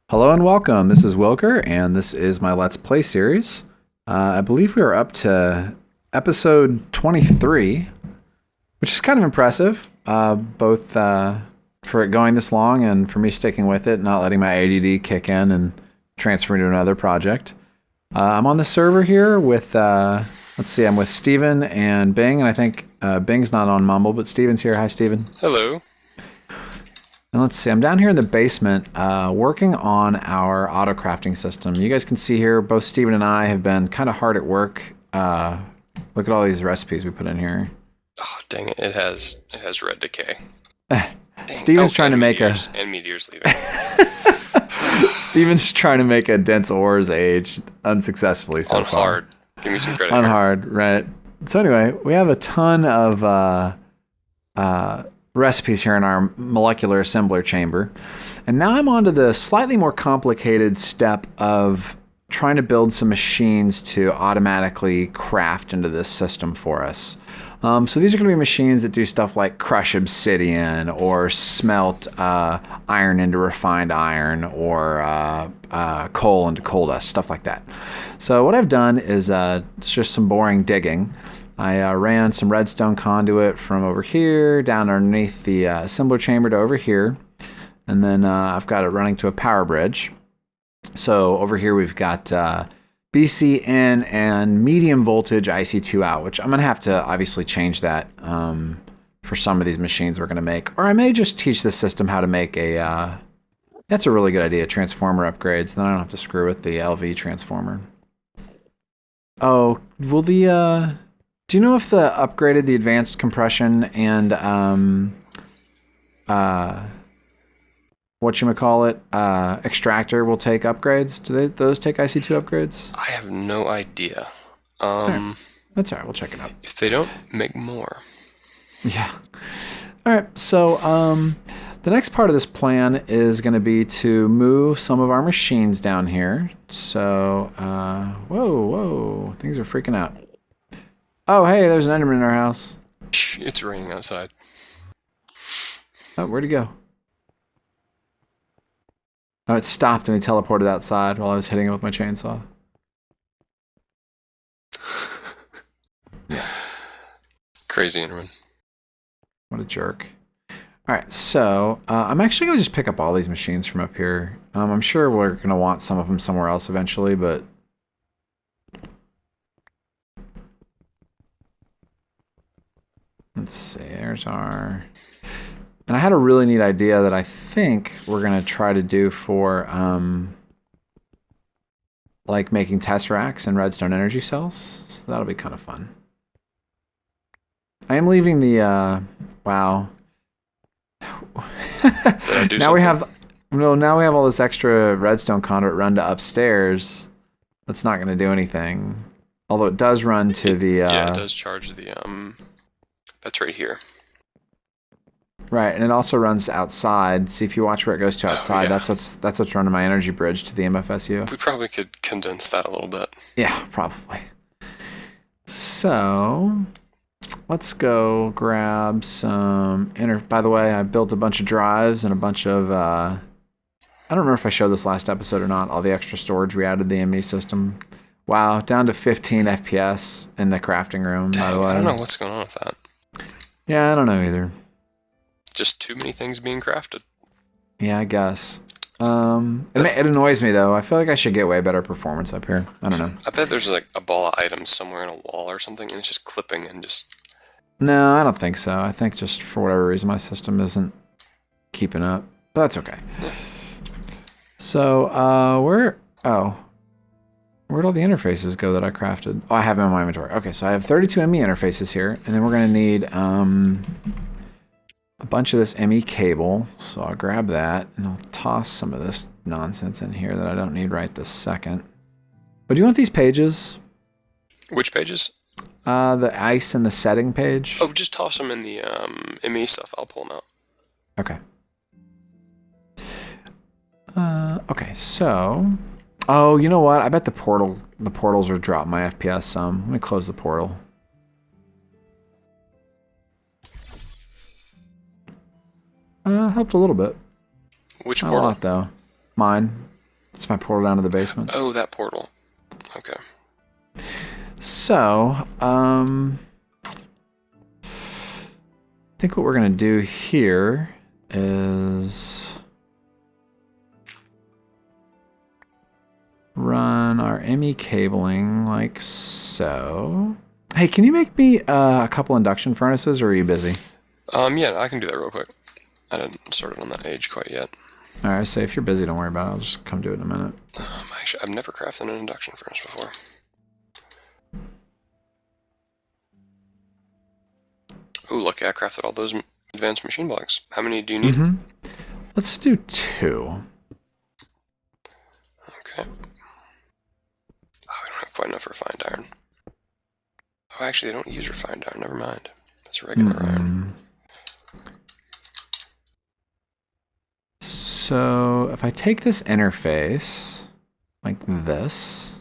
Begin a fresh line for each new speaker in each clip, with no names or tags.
Hello and welcome. This is Wylker, and this is my Let's Play series. I believe we are up to episode 23, which is kind of impressive, both for it going this long and for me sticking with it, not letting my ADD kick in and transferring to another project. I'm on the server here with, let's see, I'm with Steven and Bing, and I think Bing's not on Mumble, but Steven's here. Hi, Steven.
Hello.
And let's see, I'm down here in the basement working on our auto crafting system. You guys can see here, both Steven and I have been kind of hard at work. Look at all these recipes we put in here.
Oh, dang it. It has red decay.
Steven's trying to make
and meteors leaving.
Steven's trying to make a dense ores age unsuccessfully so
on
far.
hard. Give me some credit.
On
here.
hard, right. So anyway, we have a ton of recipes here in our molecular assembler chamber. And now I'm on to the slightly more complicated step of trying to build some machines to automatically craft into this system for us. So these are going to be machines that do stuff like crush obsidian or smelt iron into refined iron or coal into coal dust, stuff like that. So what I've done is it's just some boring digging. I ran some redstone conduit from over here down underneath the assembler chamber to over here. And then I've got it running to a power bridge. So over here we've got BC in and medium voltage IC2 out, which I'm going to have to obviously change that for some of these machines we're going to make. Or I may just teach the system how to make a, that's a really good idea, transformer upgrades. Then I don't have to screw with the LV transformer. Oh, will the... do you know if the upgraded the advanced compression and whatchamacallit, extractor will take upgrades? Do those take IC2 upgrades?
I have no idea.
Right. That's all right. We'll check it out.
If they don't, make more.
Yeah. All right. So the next part of this plan is going to be to move some of our machines down here. So, whoa, things are freaking out. Oh, hey, there's an Enderman in our house.
It's raining outside.
Oh, where'd he go? Oh, it stopped and he teleported outside while I was hitting it with my chainsaw. Yeah.
Crazy Enderman.
What a jerk. All right, so I'm actually going to just pick up all these machines from up here. I'm sure we're going to want some of them somewhere else eventually, but... let's see, there's our... and I had a really neat idea that I think we're going to try to do for, like making Tesseracts and redstone energy cells. So that'll be kind of fun. I am leaving the, wow.
Did I do
now
something?
we have, no, now we have all this extra redstone conduit run to upstairs. That's not going to do anything. Although it does run to the...
yeah, it does charge the, that's right here.
right, and it also runs outside. See, if you watch where it goes to outside,
yeah.
that's what's running my energy bridge to the MFSU.
We probably could condense that a little bit.
Yeah, probably. So, let's go grab some by the way, I built a bunch of drives and a bunch of I don't remember if I showed this last episode or not, all the extra storage we added to the ME system. Wow, down to 15 FPS in the crafting room, by the way.
I don't know what's going on with that.
Yeah, I don't know either.
Just too many things being crafted.
Yeah, I guess. It annoys me though. I feel like I should get way better performance up here. I don't know.
I bet there's like a ball of items somewhere in a wall or something, and it's just clipping and just...
No, I don't think so. I think just for whatever reason my system isn't keeping up. But that's okay. So, where'd all the interfaces go that I crafted? Oh, I have them in my inventory. Okay, so I have 32 ME interfaces here, and then we're going to need a bunch of this ME cable. So I'll grab that, and I'll toss some of this nonsense in here that I don't need right this second. But do you want these pages?
Which pages?
The ice and the setting page.
Oh, just toss them in the ME stuff. I'll pull them out.
Okay. Okay, so... oh, you know what? I bet the portals are dropping my FPS some. Let me close the portal. Helped a little bit.
Which
Not a
portal?
lot, though. Mine. It's my portal down to the basement.
Oh, that portal. Okay.
So, I think what we're gonna do here is run our ME cabling like so. Hey, can you make me a couple induction furnaces, or are you busy?
Yeah, I can do that real quick. I didn't start it on that age quite yet.
All right, say if you're busy, don't worry about it. I'll just come do it in a minute.
Actually, I've never crafted an induction furnace before. Ooh, lucky I crafted all those advanced machine blocks. How many do you need?
Let's do 2.
Okay. Oh, I don't have quite enough refined iron. Oh, actually, they don't use refined iron. Never mind. That's regular iron.
So if I take this interface like this,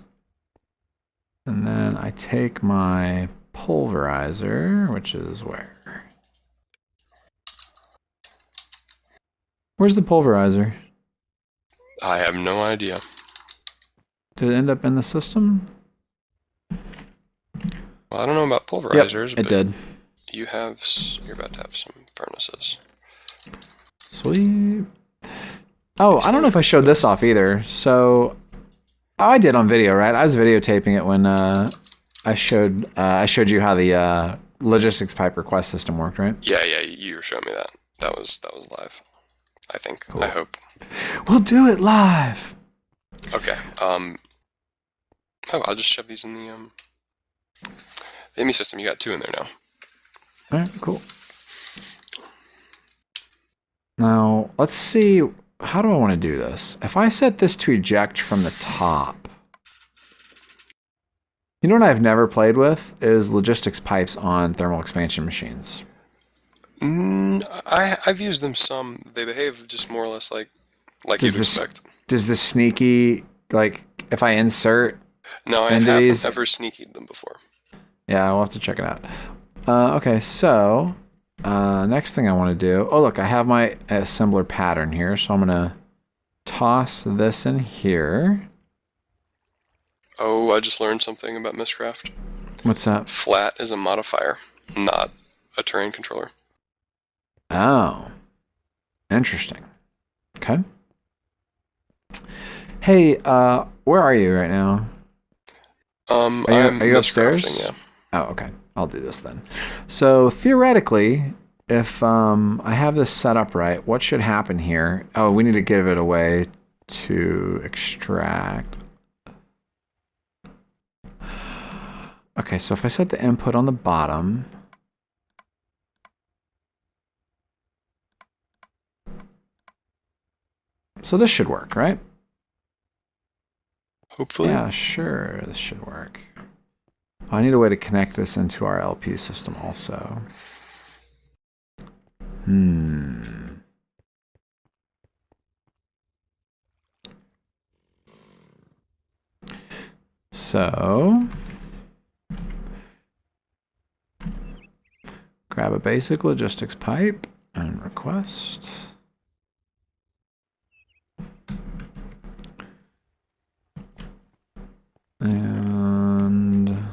and then I take my pulverizer, which is where? Where's the pulverizer?
I have no idea.
Did it end up in the system?
Well, I don't know about pulverizers,
Yep, it did.
You're about to have some furnaces.
Sweet. Oh, I don't know if I showed this off either. So, I did on video, right? I was videotaping it when I showed you how the logistics pipe request system worked, right?
Yeah, you were showing me that. That was live. I think. Cool. I hope.
We'll do it live.
Okay. Oh, I'll just shove these in the ME system. You got 2 in there now.
All right, cool. Now, let's see. How do I want to do this? If I set this to eject from the top, you know what I've never played with is logistics pipes on thermal expansion machines.
I've used them some. They behave just more or less like you'd expect.
Does this sneaky, like, if I insert
No, I haven't ever sneakied them before.
Yeah, we'll have to check it out. Okay, so next thing I want to do. Oh, look, I have my assembler pattern here, so I'm gonna toss this in here.
Oh, I just learned something about Mistcraft.
What's that?
Flat is a modifier, not a terrain controller.
Oh, interesting. Okay. Hey, where are you right now?
Are
you upstairs?
Yeah.
Oh, okay. I'll do this then. So theoretically, if I have this set up right, what should happen here? Oh, we need to give it a way to extract. Okay, so if I set the input on the bottom. So this should work, right?
Hopefully.
Yeah, sure, this should work. I need a way to connect this into our LP system also. So, grab a basic logistics pipe and request. And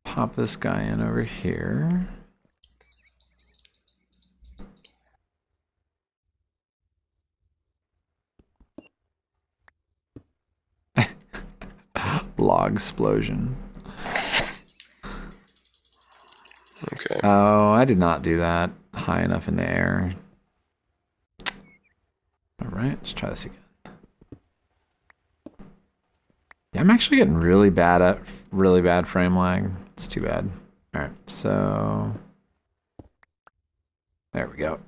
pop this guy in over here. Log explosion.
Okay.
Oh, I did not do that high enough in the air. All right, let's try this again. Yeah, I'm actually getting really bad frame lag. It's too bad. All right, so there we go.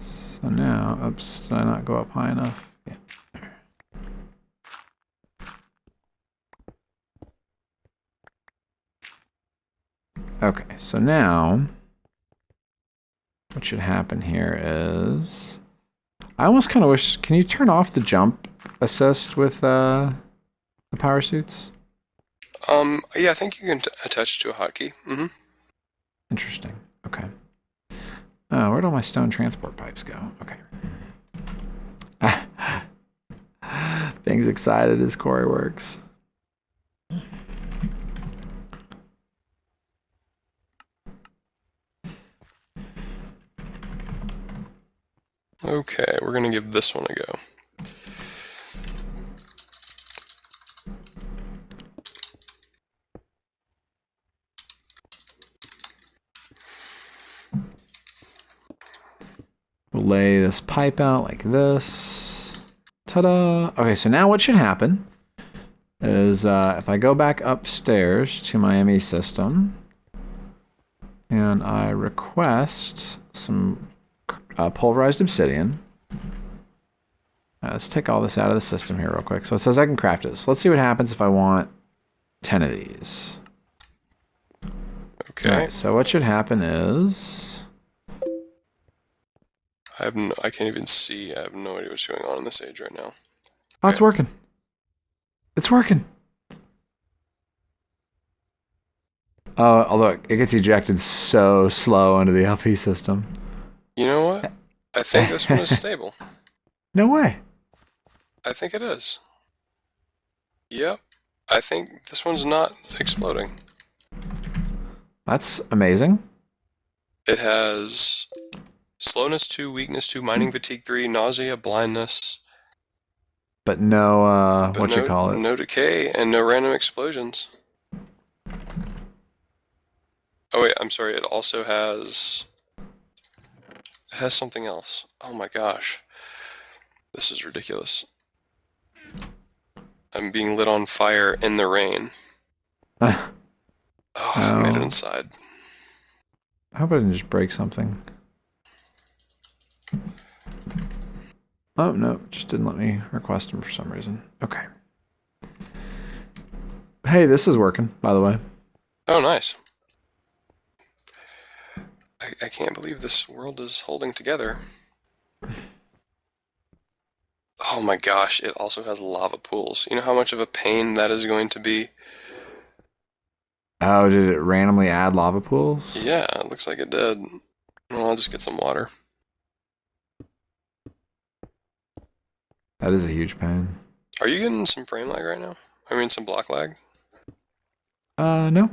So now, oops, did I not go up high enough? Yeah. Okay, so now what should happen here is... I almost kind of wish... Can you turn off the jump assist with the power suits?
Yeah, I think you can attach it to a hotkey. Mm-hmm.
Interesting. Okay. Where'd all my stone transport pipes go? Okay. Being's excited as Corey works.
Okay, we're gonna give this one a go.
We'll lay this pipe out like this. Ta-da! Okay, so now what should happen is if I go back upstairs to my ME system and I request some pulverized obsidian. Let's take all this out of the system here real quick. So it says I can craft it. So let's see what happens if I want 10 of these.
Okay.
Right, so what should happen is...
I can't even see. I have no idea what's going on in this age right now.
Oh, it's working. It's working. Oh, although it gets ejected so slow into the LP system.
You know what? I think this one is stable.
No way.
I think it is. Yep. I think this one's not exploding.
That's amazing.
It has slowness 2, weakness 2, mining fatigue 3, nausea, blindness.
But no,
No decay and no random explosions. Oh wait, I'm sorry. It also has... It has something else. Oh my gosh. This is ridiculous. I'm being lit on fire in the rain. Oh, I made it inside.
How about I didn't just break something? Oh, no, it just didn't let me request them for some reason. Okay. Hey, this is working, by the way.
Oh, nice. I can't believe this world is holding together. Oh my gosh, it also has lava pools. You know how much of a pain that is going to be?
Oh, did it randomly add lava pools?
Yeah, it looks like it did. Well, I'll just get some water.
That is a huge pain.
Are you getting some frame lag right now? I mean, some block lag?
No.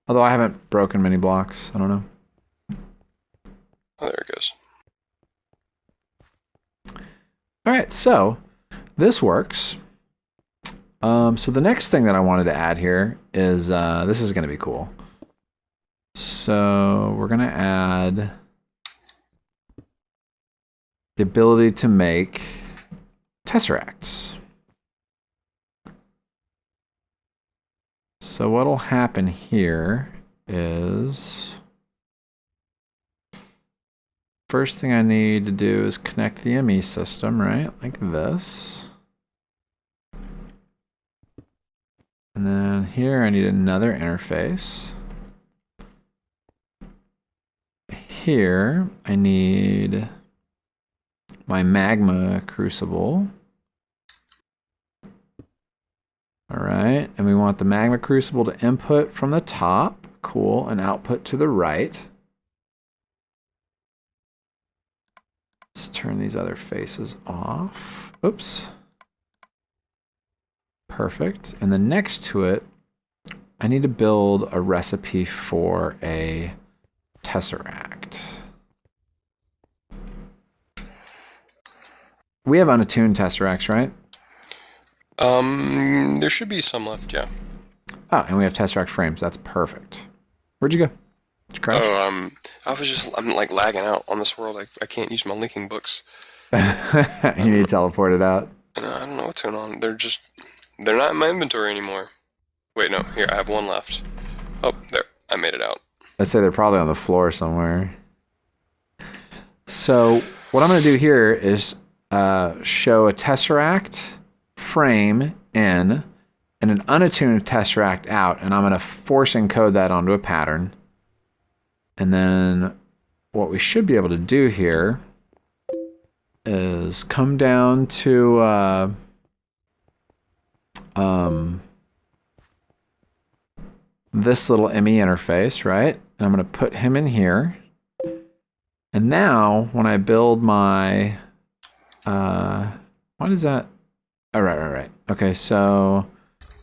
Although I haven't broken many blocks. I don't know.
Oh, there it goes.
All right, so this works. So the next thing that I wanted to add here is, this is going to be cool. So we're going to add the ability to make tesseracts. So what'll happen here is, first thing I need to do is connect the ME system, right? Like this. And then here I need another interface. Here I need my magma crucible. All right, and we want the magma crucible to input from the top, cool, and output to the right. Let's turn these other faces off. Oops. Perfect. And then next to it, I need to build a recipe for a tesseract. We have unattuned tesseracts, right?
There should be some left, yeah.
Oh, and we have tesseract frames. That's perfect. Where'd you go? Did you crash?
Oh, I'm like lagging out on this world. I can't use my linking books.
You need to teleport it out.
I don't know what's going on. They're not in my inventory anymore. Wait, no. Here, I have one left. Oh, there. I made it out.
I'd say they're probably on the floor somewhere. So what I'm going to do here is show a tesseract frame in and an unattuned tesseract out, and I'm going to force encode that onto a pattern. And then what we should be able to do here is come down to this little ME interface, right? And I'm going to put him in here. And now when I build my, what is that? Oh, right. Okay, so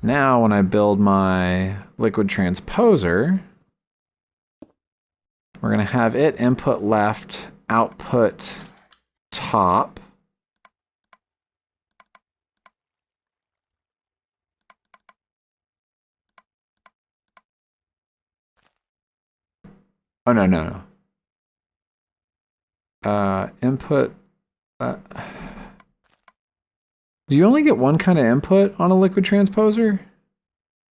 now when I build my liquid transposer, we're going to have it input left, output top. Oh, no. Input. Do you only get one kind of input on a liquid transposer?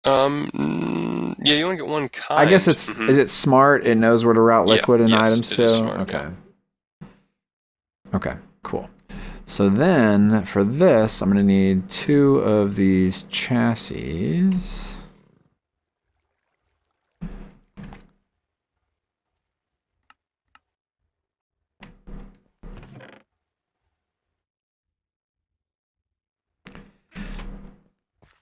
Yeah, you only get one kind.
I guess it's, is it smart? It knows where to route liquid and items
it
to?
is smart,
Okay. Yeah. Okay, cool. So then for this, I'm going to need 2 of these chassis.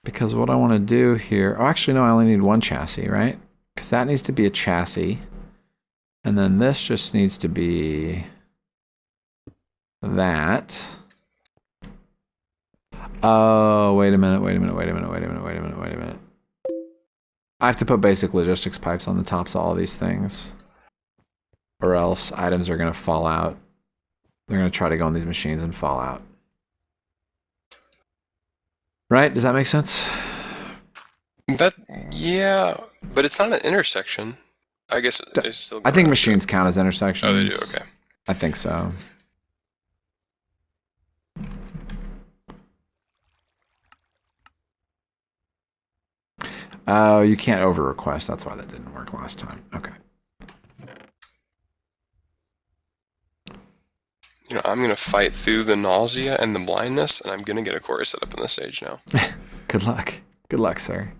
Because what I want to do here, oh, actually, no, I only need 1 chassis, right? Because that needs to be a chassis. And then this just needs to be that. Oh, wait a minute. I have to put basic logistics pipes on the tops of all these things. Or else items are going to fall out. They're going to try to go on these machines and fall out. Right? Does that make sense?
Yeah, but it's not an intersection. I guess it's still.
I think machines count as intersections.
Oh, they do. Okay.
I think so. Oh, you can't over request. That's why that didn't work last time. Okay.
You know, I'm going to fight through the nausea and the blindness, and I'm going to get a chorus set up on the stage now.
Good luck. Good luck, sir.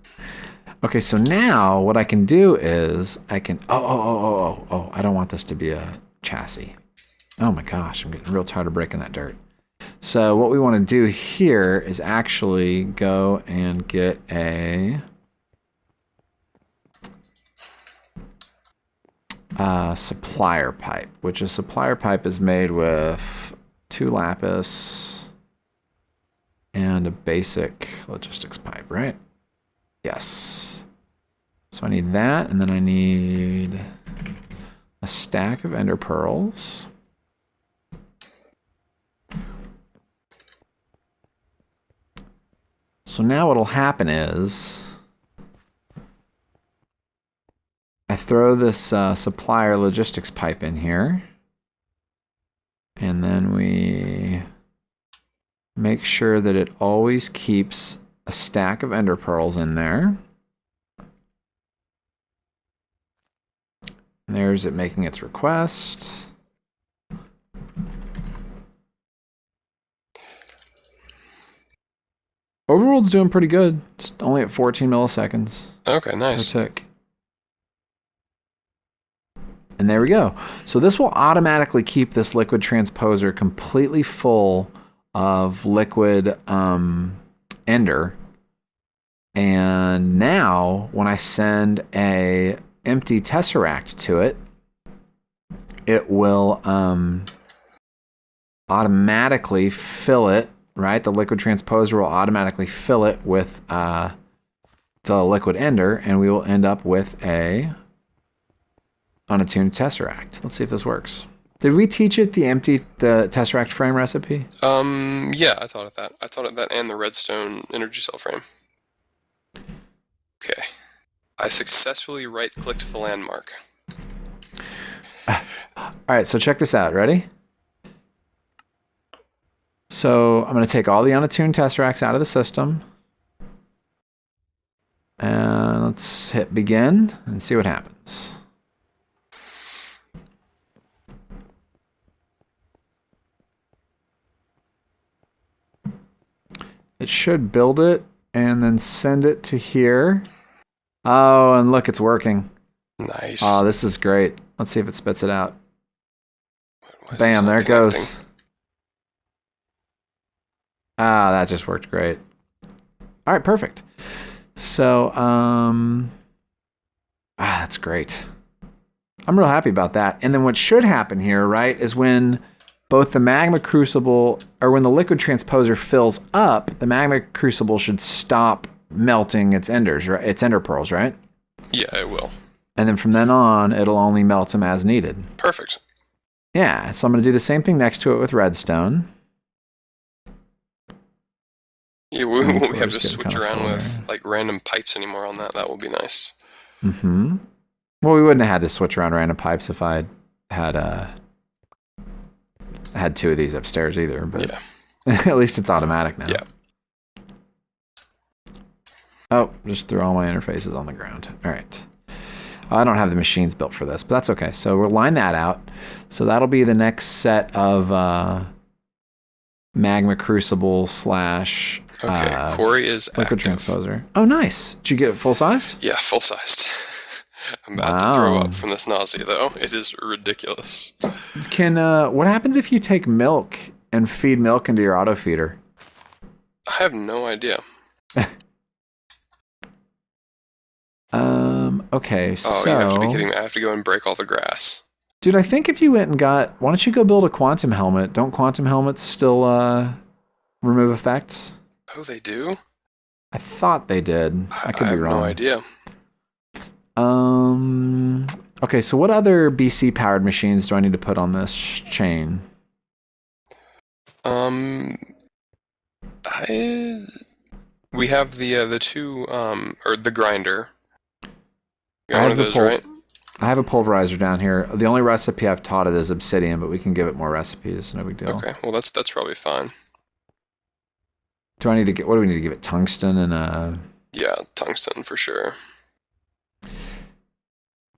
Okay, so now what I can do is I can... Oh, I don't want this to be a chassis. Oh my gosh, I'm getting real tired of breaking that dirt. So what we want to do here is actually go and get a... supplier pipe, which a supplier pipe is made with 2 lapis and a basic logistics pipe, right? Yes. So I need that, and then I need a stack of ender pearls. So now what'll happen is I throw this supplier logistics pipe in here, and then we make sure that it always keeps a stack of ender pearls in there. And there's it making its request. Overworld's doing pretty good. It's only at 14 milliseconds.
Okay, nice.
Per tick. And there we go. So this will automatically keep this liquid transposer completely full of liquid ender. And now when I send a empty Tesseract to it, it will automatically fill it, right? The liquid transposer will automatically fill it with the liquid ender, and we will end up with a unattuned Tesseract. Let's see if this works. Did we teach it the Tesseract frame recipe?
Yeah, I thought of that. I thought of that and the redstone energy cell frame. Okay. I successfully right-clicked the landmark.
All right, so check this out. Ready? So I'm going to take all the unattuned Tesseracts out of the system. And let's hit begin and see what happens. It should build it and then send it to here. Oh, and look, it's working.
Nice.
Oh, this is great. Let's see if it spits it out.
Why is this
Bam,
not
there it
connecting?
goes. Ah, that just worked great. All right, perfect. So, that's great. I'm real happy about that. And then what should happen here, right, is when both the magma crucible, or when the liquid transposer fills up, the magma crucible should stop melting its enders, right? Its ender pearls, right?
Yeah, it will.
And then from then on, it'll only melt them as needed.
Perfect.
Yeah, so I'm going to do the same thing next to it with redstone.
Yeah, we
And
won't
we'll
have to
just get it
switch
kinda
around
full
with
there.
like random pipes anymore on that. That will be nice.
Mm-hmm. Well, we wouldn't have had to switch around random pipes if I had two of these upstairs either. But
Yeah.
at least it's automatic now.
Yeah.
Oh, just threw all my interfaces on the ground. All right. I don't have the machines built for this, but that's okay. So we'll line that out. So that'll be the next set of magma crucible slash
Okay, Corey is
liquid
active.
transposer. Oh, nice. Did you get it full sized?
Yeah, full sized. I'm about to throw
Wow.
up from this nausea, though. It is ridiculous.
Can what happens if you take milk and feed milk into your auto feeder?
I have no idea.
Okay,
Oh,
so
you have to be kidding me. I have to go and break all the grass.
dude, I think if you went and got, why don't you go build a quantum helmet? Don't quantum helmets still remove effects?
Oh, they do?
I thought they did. I could
I
be
have
wrong.
no idea.
Okay, so what other BC powered machines do I need to put on this chain?
We have the two or the grinder. You
I
got one
have
of
the
those, right?
I have a pulverizer down here. The only recipe I've taught it is obsidian, but we can give it more recipes. No big deal.
Okay, well that's probably fine.
Do I need to get? What do we need to give it? Tungsten and
Yeah, tungsten for sure.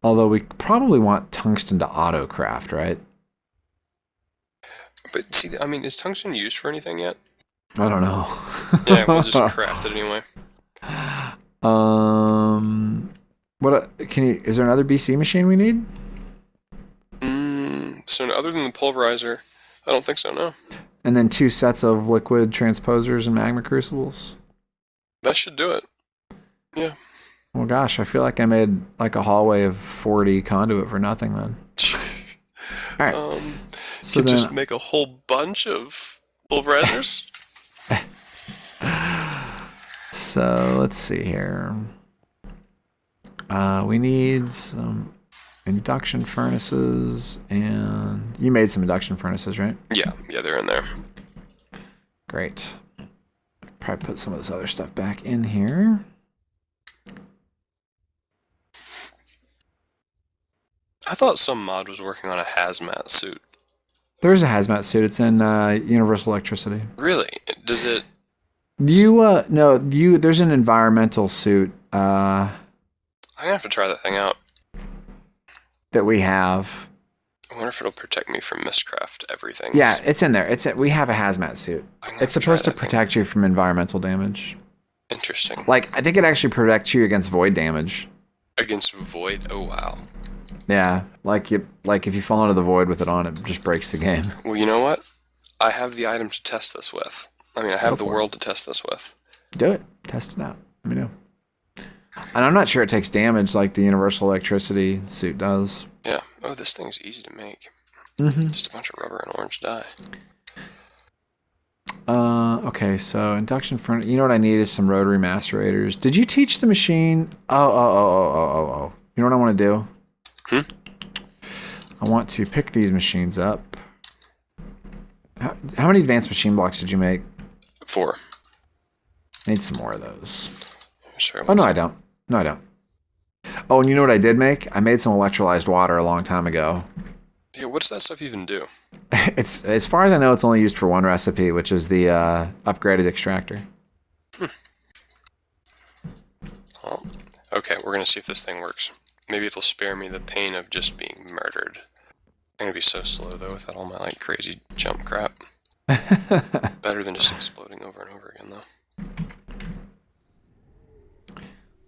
Although we probably want tungsten to auto craft, right?
But see, I mean, is tungsten used for anything yet?
I don't know.
Yeah, we'll just craft it anyway.
Can you? Is there another BC machine we need?
So other than the pulverizer, I don't think so, no.
And then 2 sets of liquid transposers and magma crucibles.
That should do it. Yeah.
Well, gosh, I feel like I made like a hallway of 40 conduit for nothing then. All right. So
Could
then,
just make a whole bunch of pulverizers.
so let's see here. We need some induction furnaces, and you made some induction furnaces, right?
Yeah, they're in there.
Great. Probably put some of this other stuff back in here.
I thought some mod was working on a hazmat suit.
There's a hazmat suit. It's in universal electricity.
Really? Does it?
There's an environmental suit
I'm gonna have to try that thing out.
that we have.
I wonder if it'll protect me from miscraft everything.
Yeah, it's in there. We have a hazmat suit. It's supposed to protect you from environmental damage.
Interesting.
Like, I think it actually protects you against void damage.
Against void? Oh wow.
Yeah, like if you fall into the void with it on, it just breaks the game.
Well, you know what? I have the item to test this with. I mean, I have the
for it.
world to test this with.
Do it. Test it out. Let me know. And I'm not sure it takes damage like the universal electricity suit does.
Yeah. Oh, this thing's easy to make.
Mm-hmm.
Just a bunch of rubber and orange dye.
Okay, so induction furnace. You know what I need is some rotary macerators. Did you teach the machine? Oh. You know what I want to do? I want to pick these machines up. How many advanced machine blocks did you make?
4.
I need some more of those.
Sure.
Oh, no, I don't. No, I don't. Oh, and you know what I did make? I made some electrolyzed water a long time ago.
Yeah, what does that stuff even do?
It's, as far as I know, it's only used for one recipe, which is the upgraded extractor.
Well, okay, we're gonna see if this thing works. Maybe it'll spare me the pain of just being murdered. I'm gonna be so slow though without all my like crazy jump crap. Better than just exploding over and over again though.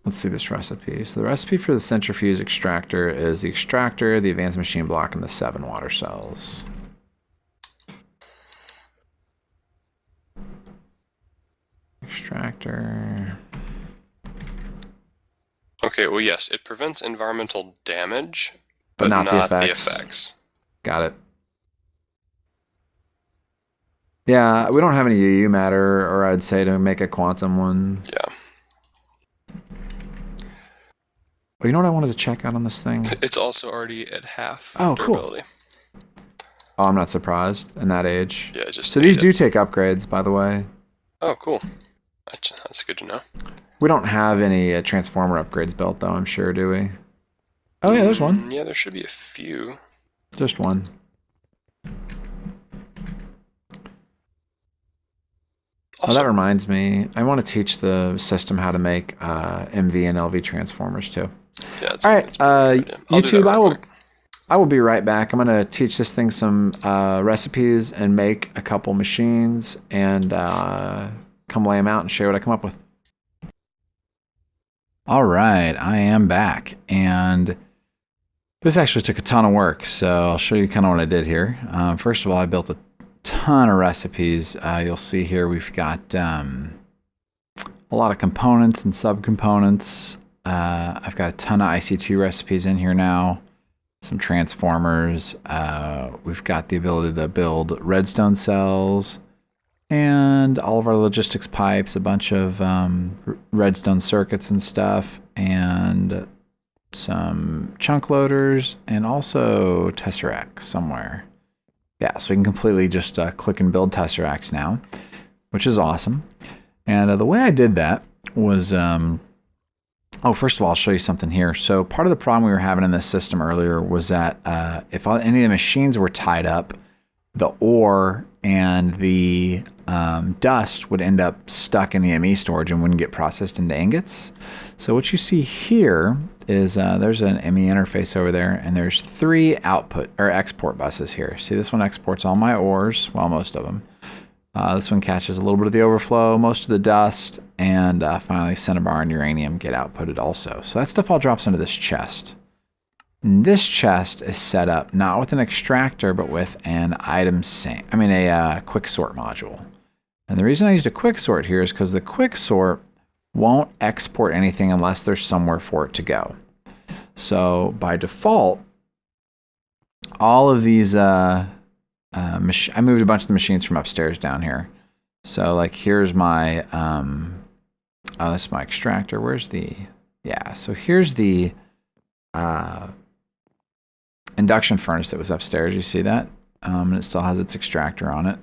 let's see this recipe. So the recipe for the centrifuge extractor is the extractor, the advanced machine block, and the 7 water cells. Extractor.
Okay, well, yes, it prevents environmental damage,
But not the
the
effects.
effects.
Got it. Yeah, we don't have any UU matter, or I'd say to make a quantum one.
Yeah.
Well, you know what I wanted to check out on this thing?
It's also already at half
Oh, cool.
durability.
Oh, I'm not surprised in that age.
Yeah, just
so these do take upgrades, by the way.
Oh, cool. That's good to know.
We don't have any transformer upgrades built, though, I'm sure, do we? Oh, yeah, there's one.
Yeah, there should be a few.
Just one. Oh, that reminds me. I want to teach the system how to make MV and LV transformers, too.
Yeah,
all right, YouTube, I will be right back. I'm going to teach this thing some recipes and make a couple machines and come lay them out and share what I come up with. All right, I am back, and this actually took a ton of work, so I'll show you kind of what I did here. First of all, I built a ton of recipes. You'll see here we've got a lot of components and subcomponents. I've got a ton of IC2 recipes in here now, some transformers. We've got the ability to build redstone cells, and all of our logistics pipes, a bunch of redstone circuits and stuff, and some chunk loaders, and also Tesseract somewhere. Yeah, so we can completely just click and build Tesseracts now, which is awesome. And the way I did that was, first of all, I'll show you something here. So part of the problem we were having in this system earlier was that if any of the machines were tied up, the ore and the dust would end up stuck in the ME storage and wouldn't get processed into ingots. So what you see here is there's an ME interface over there, and there's 3 output or export buses here. See, this one exports all my ores, well, most of them. This one catches a little bit of the overflow, most of the dust, and finally cinnabar and uranium get outputted also. So that stuff all drops into this chest. And this chest is set up not with an extractor, but with an a quick sort module. And the reason I used a quick sort here is because the quick sort won't export anything unless there's somewhere for it to go. So by default, all of these, I moved a bunch of the machines from upstairs down here. So like here's my, this is my extractor. Where's the, yeah, so here's the induction furnace that was upstairs. You see that? And it still has its extractor on it.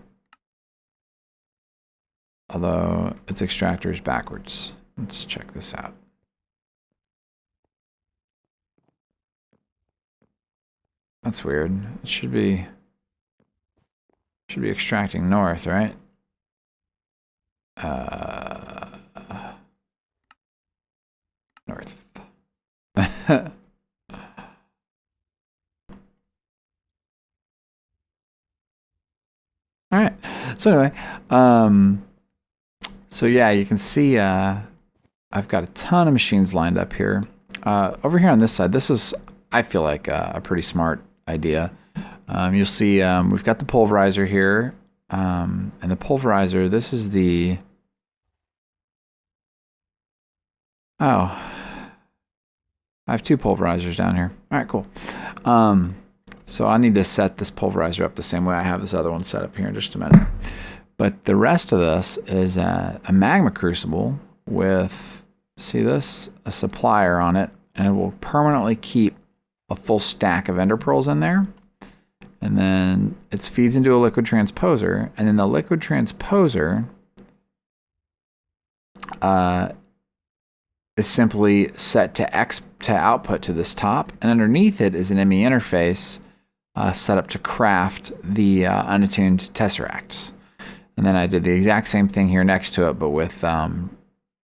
Although its extractor is backwards. Let's check this out. That's weird. It should be extracting north, right? North. All right. So anyway, so yeah, you can see I've got a ton of machines lined up here. Over here on this side, this is, I feel like, a pretty smart idea. You'll see we've got the pulverizer here, and the pulverizer, this is the, oh, I have 2 pulverizers down here. All right, cool. So I need to set this pulverizer up the same way I have this other one set up here in just a minute. But the rest of this is a magma crucible with, see this, a supplier on it, and it will permanently keep a full stack of ender pearls in there. And then it feeds into a liquid transposer, and then the liquid transposer is simply set to output to this top, and underneath it is an ME interface set up to craft the unattuned tesseracts. And then I did the exact same thing here next to it, but with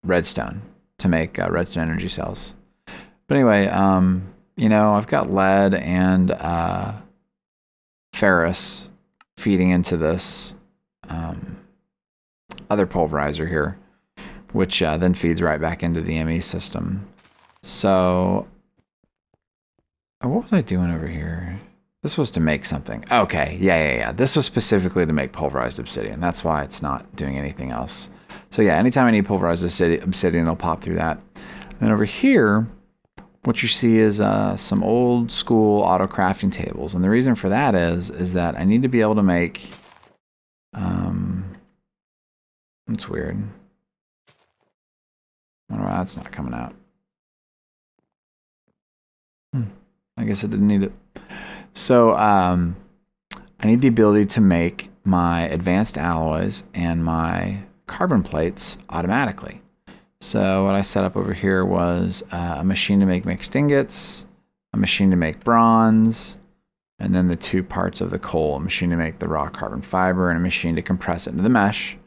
redstone to make redstone energy cells. But anyway, you know, I've got lead and ferrous feeding into this other pulverizer here. which then feeds right back into the ME system. So, what was I doing over here? This was to make something. Okay, yeah. This was specifically to make pulverized obsidian. That's why it's not doing anything else. So yeah, anytime I need pulverized obsidian, it'll pop through that. And over here, what you see is some old school auto crafting tables. And the reason for that is that I need to be able to make, it's weird. I don't know why that's not coming out. I guess I didn't need it. So I need the ability to make my advanced alloys and my carbon plates automatically. So what I set up over here was a machine to make mixed ingots, a machine to make bronze, and then the two parts of the coal, a machine to make the raw carbon fiber and a machine to compress it into the mesh.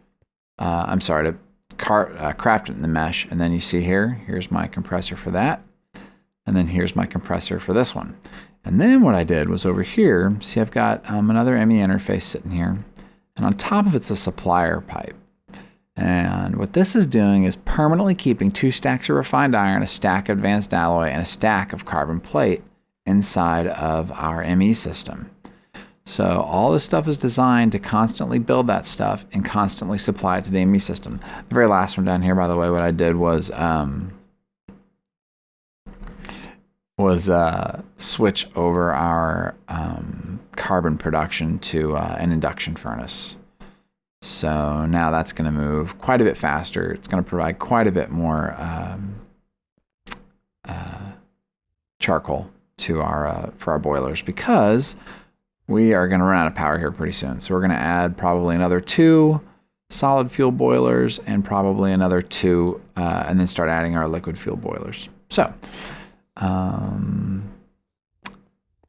I'm sorry, to craft it in the mesh. And then you see here's my compressor for that. And then here's my compressor for this one. And then what I did was over here, see I've got another ME interface sitting here. And on top of it's a supplier pipe. And what this is doing is permanently keeping 2 stacks of refined iron, a stack of advanced alloy, and a stack of carbon plate inside of our ME system. So all this stuff is designed to constantly build that stuff and constantly supply it to the ME system. The very last one down here, by the way, what I did was switch over our carbon production to an induction furnace. So now that's going to move quite a bit faster. It's going to provide quite a bit more charcoal to our for our boilers, because we are going to run out of power here pretty soon. So we're going to add probably another 2 solid fuel boilers and probably another 2, and then start adding our liquid fuel boilers. So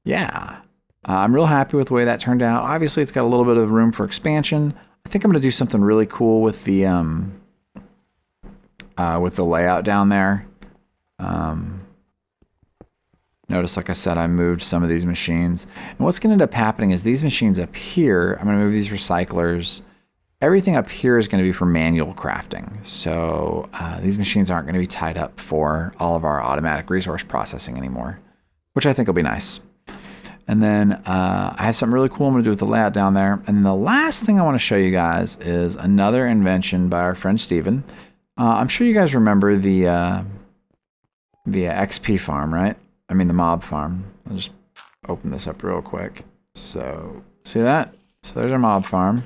yeah, I'm real happy with the way that turned out. Obviously, it's got a little bit of room for expansion. I think I'm going to do something really cool with the layout down there. Notice, like I said, I moved some of these machines. And what's going to end up happening is these machines up here, I'm going to move these recyclers. Everything up here is going to be for manual crafting. So these machines aren't going to be tied up for all of our automatic resource processing anymore, which I think will be nice. And then I have something really cool I'm going to do with the layout down there. And then the last thing I want to show you guys is another invention by our friend Steven. I'm sure you guys remember the XP farm, right? I mean the mob farm. I'll just open this up real quick. So, see that? So there's our mob farm.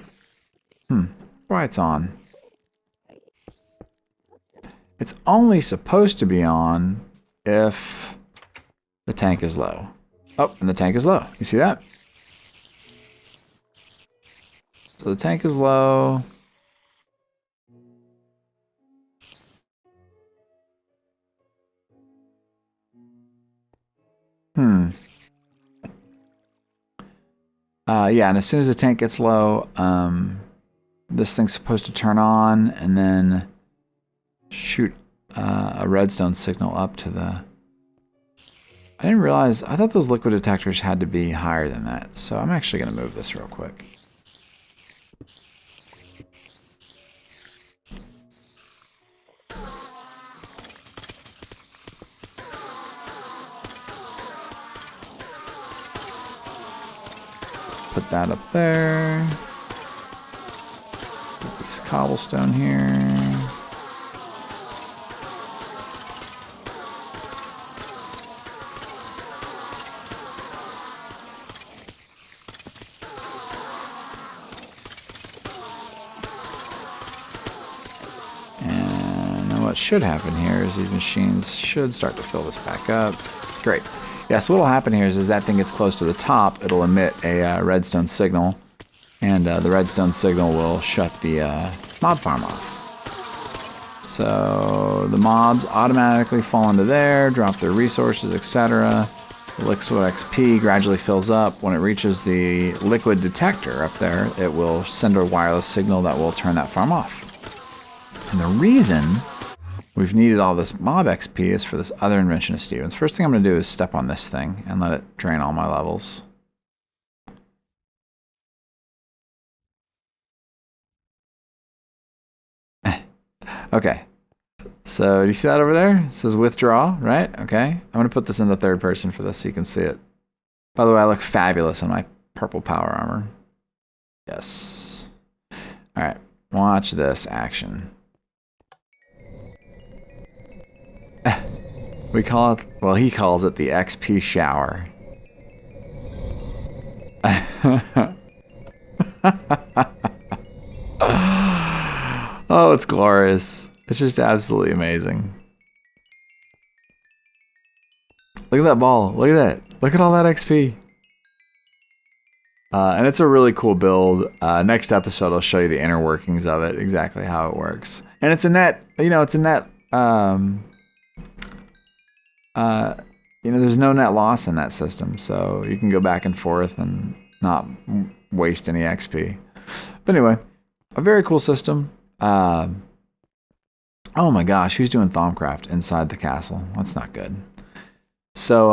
Why it's on? It's only supposed to be on if the tank is low. Oh, and the tank is low. You see that? So the tank is low. Yeah, and as soon as the tank gets low, this thing's supposed to turn on and then shoot a redstone signal up to the... I didn't realize, I thought those liquid detectors had to be higher than that. So I'm actually going to move this real quick. Put that up there. Put a piece of cobblestone here. What should happen here is these machines should start to fill this back up. Great. Yeah, so what will happen here is that thing gets close to the top, it'll emit a redstone signal, and the redstone signal will shut the mob farm off. So the mobs automatically fall into there, drop their resources, etc. The liquid XP gradually fills up. When it reaches the liquid detector up there, it will send a wireless signal that will turn that farm off. And the reason we've needed all this mob XP is for this other invention of Steven's. First thing I'm going to do is step on this thing and let it drain all my levels. Okay, So do you see that over there? It says withdraw, right? Okay. I'm going to put this in the third person for this so you can see it. By the way, I look fabulous in my purple power armor. Yes. All right. Watch this action. We call it, well, he calls it the XP shower. Oh, it's glorious. It's just absolutely amazing. Look at that ball. Look at that. Look at all that XP. And it's a really cool build. Next episode, I'll show you the inner workings of it, exactly how it works. And it's a net, it's a net, there's no net loss in that system, so you can go back and forth and not waste any XP. But anyway, a very cool system. Oh my gosh, who's doing Thaumcraft inside the castle? That's not good. So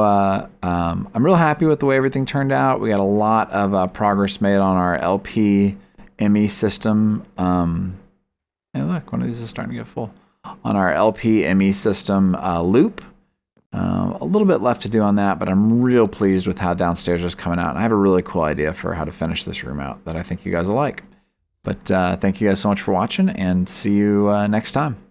I'm real happy with the way everything turned out. We got a lot of progress made on our LP ME system. Hey, look, one of these is starting to get full. On our LP ME system loop. A little bit left to do on that, but I'm real pleased with how downstairs is coming out. And I have a really cool idea for how to finish this room out that I think you guys will like. But thank you guys so much for watching, and see you next time.